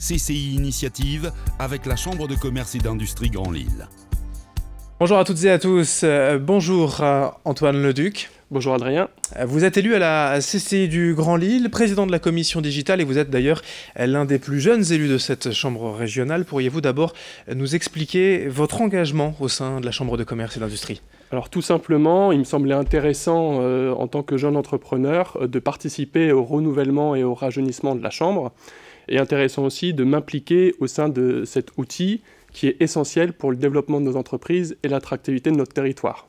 CCI Initiative avec la Chambre de commerce et d'industrie Grand Lille. Bonjour à toutes et à tous. Bonjour Antoine Leduc. Bonjour Adrien. Vous êtes élu à la CCI du Grand Lille, président de la commission digitale et vous êtes d'ailleurs l'un des plus jeunes élus de cette chambre régionale. Pourriez-vous d'abord nous expliquer votre engagement au sein de la Chambre de commerce et d'industrie ? Alors tout simplement, il me semblait intéressant en tant que jeune entrepreneur de participer au renouvellement et au rajeunissement de la Chambre et intéressant aussi de m'impliquer au sein de cet outil qui est essentiel pour le développement de nos entreprises et l'attractivité de notre territoire.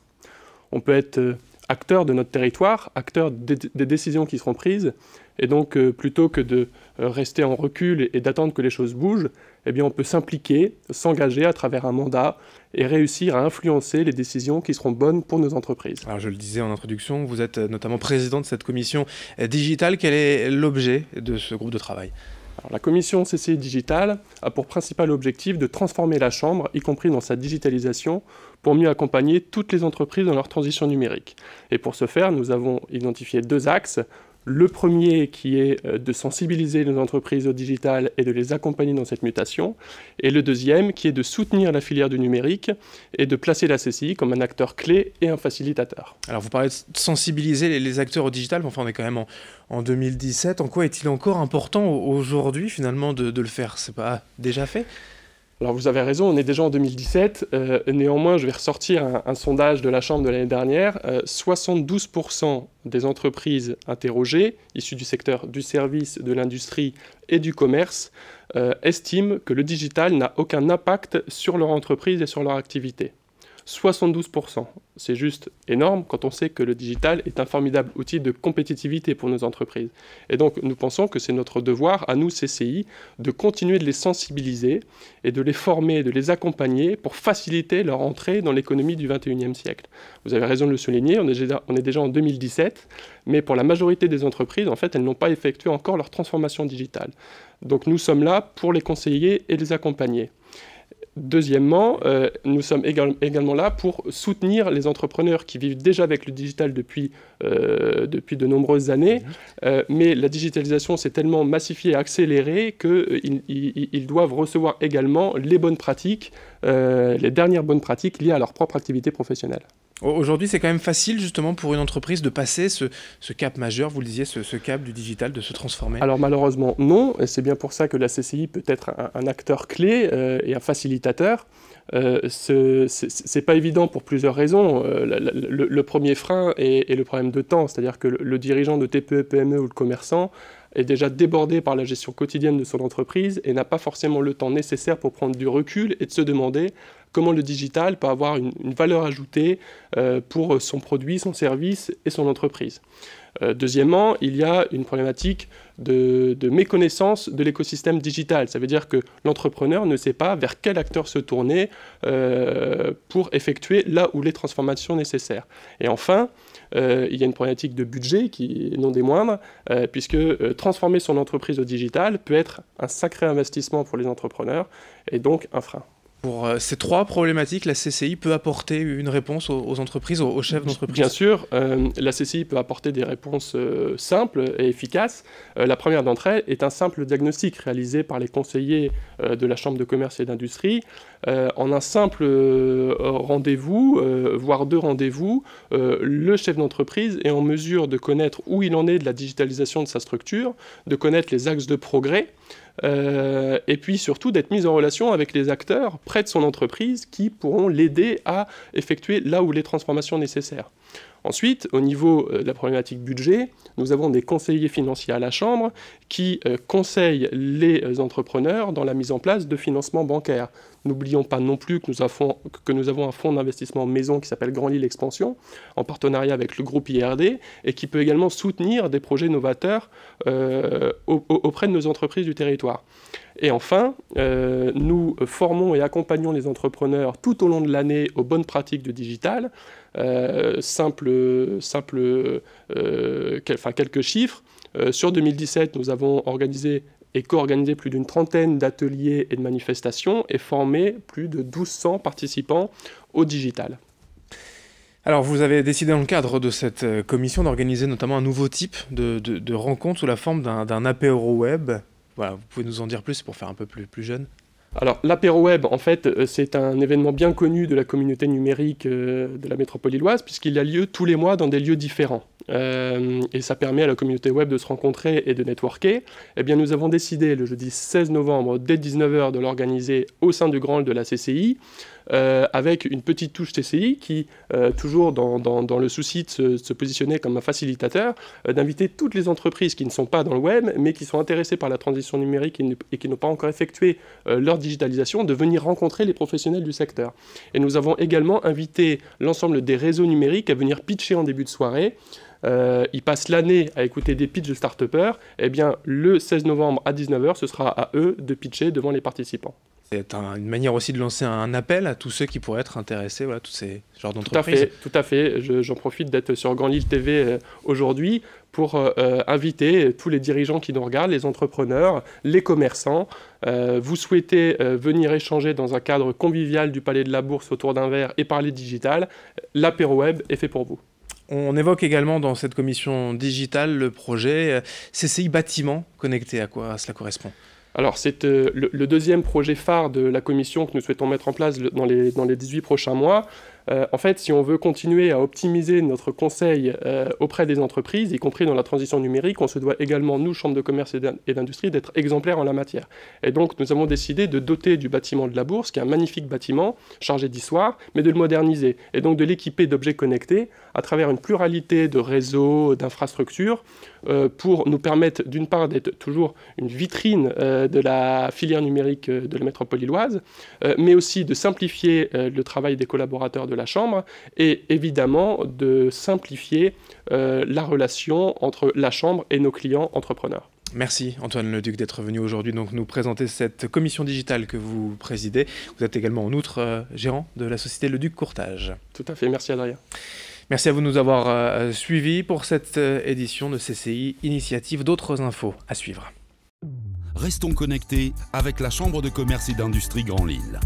On peut être acteur de notre territoire, acteur des décisions qui seront prises, et donc plutôt que de rester en recul et d'attendre que les choses bougent, eh bien on peut s'impliquer, s'engager à travers un mandat et réussir à influencer les décisions qui seront bonnes pour nos entreprises. Alors je le disais en introduction, vous êtes notamment président de cette commission digitale. Quel est l'objet de ce groupe de travail ? Alors, la commission CCI Digital a pour principal objectif de transformer la Chambre, y compris dans sa digitalisation, pour mieux accompagner toutes les entreprises dans leur transition numérique. Et pour ce faire, nous avons identifié deux axes. Le premier qui est de sensibiliser les entreprises au digital et de les accompagner dans cette mutation. Et le deuxième qui est de soutenir la filière du numérique et de placer la CCI comme un acteur clé et un facilitateur. Alors vous parlez de sensibiliser les acteurs au digital, mais enfin on est quand même en 2017. En quoi est-il encore important aujourd'hui finalement de le faire ? C'est pas déjà fait ? Alors vous avez raison, on est déjà en 2017. Néanmoins, je vais ressortir un sondage de la Chambre de l'année dernière. 72% des entreprises interrogées, issues du secteur du service, de l'industrie et du commerce, estiment que le digital n'a aucun impact sur leur entreprise et sur leur activité. 72%. C'est juste énorme quand on sait que le digital est un formidable outil de compétitivité pour nos entreprises. Et donc nous pensons que c'est notre devoir, à nous CCI, de continuer de les sensibiliser et de les former, de les accompagner pour faciliter leur entrée dans l'économie du 21e siècle. Vous avez raison de le souligner, on est déjà en 2017, mais pour la majorité des entreprises, en fait, elles n'ont pas effectué encore leur transformation digitale. Donc nous sommes là pour les conseiller et les accompagner. Deuxièmement, nous sommes également là pour soutenir les entrepreneurs qui vivent déjà avec le digital depuis de nombreuses années, mais la digitalisation s'est tellement massifiée et accélérée qu'ils doivent recevoir également les bonnes pratiques, les dernières bonnes pratiques liées à leur propre activité professionnelle. Aujourd'hui, c'est quand même facile justement pour une entreprise de passer ce cap majeur, vous le disiez, ce cap du digital, de se transformer ? Alors malheureusement non, et c'est bien pour ça que la CCI peut être un acteur clé et un facilitateur. C'est pas évident pour plusieurs raisons. Le premier frein est le problème de temps, c'est-à-dire que le dirigeant de TPE, PME ou le commerçant est déjà débordé par la gestion quotidienne de son entreprise et n'a pas forcément le temps nécessaire pour prendre du recul et de se demander comment le digital peut avoir une valeur ajoutée pour son produit, son service et son entreprise. Deuxièmement, il y a une problématique de méconnaissance de l'écosystème digital. Ça veut dire que l'entrepreneur ne sait pas vers quel acteur se tourner pour effectuer là où les transformations nécessaires. Et enfin, il y a une problématique de budget qui est non des moindres, puisque transformer son entreprise au digital peut être un sacré investissement pour les entrepreneurs et donc un frein. Pour ces trois problématiques, la CCI peut apporter une réponse aux entreprises, aux chefs d'entreprise ? Bien sûr, la CCI peut apporter des réponses simples et efficaces. La première d'entre elles est un simple diagnostic réalisé par les conseillers de la Chambre de commerce et d'industrie. En un simple rendez-vous, voire deux rendez-vous, le chef d'entreprise est en mesure de connaître où il en est de la digitalisation de sa structure, de connaître les axes de progrès, et puis surtout d'être mis en relation avec les acteurs près de son entreprise qui pourront l'aider à effectuer là où les transformations nécessaires. Ensuite, au niveau de la problématique budget, nous avons des conseillers financiers à la Chambre qui conseillent les entrepreneurs dans la mise en place de financements bancaires. N'oublions pas non plus que nous avons un fonds d'investissement maison qui s'appelle Grand Lille Expansion, en partenariat avec le groupe IRD, et qui peut également soutenir des projets novateurs auprès de nos entreprises du territoire. Et enfin, nous formons et accompagnons les entrepreneurs tout au long de l'année aux bonnes pratiques du digital. Quelques chiffres. Sur 2017, nous avons organisé et co-organisé plus d'une trentaine d'ateliers et de manifestations et formé plus de 1200 participants au digital. Alors, vous avez décidé dans le cadre de cette commission d'organiser notamment un nouveau type de rencontre sous la forme d'un apéro web. Voilà, vous pouvez nous en dire plus pour faire un peu plus jeune? Alors, l'apéro web, en fait, c'est un événement bien connu de la communauté numérique de la métropole lilloise, puisqu'il a lieu tous les mois dans des lieux différents. Et ça permet à la communauté web de se rencontrer et de networker. Eh bien, nous avons décidé le jeudi 16 novembre, dès 19h, de l'organiser au sein du grand hall de la CCI, avec une petite touche TCI qui, toujours dans le souci de se positionner comme un facilitateur, d'inviter toutes les entreprises qui ne sont pas dans le web, mais qui sont intéressées par la transition numérique et qui n'ont pas encore effectué leur digitalisation, de venir rencontrer les professionnels du secteur. Et nous avons également invité l'ensemble des réseaux numériques à venir pitcher en début de soirée. Ils passent l'année à écouter des pitchs de start-upers. Eh bien, le 16 novembre à 19h, ce sera à eux de pitcher devant les participants. C'est une manière aussi de lancer un appel à tous ceux qui pourraient être intéressés, voilà, tous ces genres d'entreprises. Tout à fait. J'en profite d'être sur Grand Lille TV aujourd'hui pour inviter tous les dirigeants qui nous regardent, les entrepreneurs, les commerçants. Vous souhaitez venir échanger dans un cadre convivial du Palais de la Bourse autour d'un verre et parler digital, l'apéro web est fait pour vous. On évoque également dans cette commission digitale le projet CCI Bâtiment connecté. À quoi cela correspond ? Alors, c'est le deuxième projet phare de la commission que nous souhaitons mettre en place dans les 18 prochains mois. En fait, si on veut continuer à optimiser notre conseil auprès des entreprises, y compris dans la transition numérique, on se doit également, nous, Chambre de commerce et d'industrie, d'être exemplaires en la matière. Et donc, nous avons décidé de doter du bâtiment de la Bourse, qui est un magnifique bâtiment, chargé d'histoire, mais de le moderniser, et donc de l'équiper d'objets connectés à travers une pluralité de réseaux, d'infrastructures, pour nous permettre, d'une part, d'être toujours une vitrine de la filière numérique de la métropole lilloise, mais aussi de simplifier le travail des collaborateurs de la Chambre et évidemment de simplifier la relation entre la Chambre et nos clients entrepreneurs. Merci Antoine Leduc d'être venu aujourd'hui donc nous présenter cette commission digitale que vous présidez. Vous êtes également en outre gérant de la société Leduc Courtage. Tout à fait, merci Adrien. Merci à vous de nous avoir suivis pour cette édition de CCI Initiative. D'autres infos à suivre. Restons connectés avec la Chambre de commerce et d'industrie Grand Lille.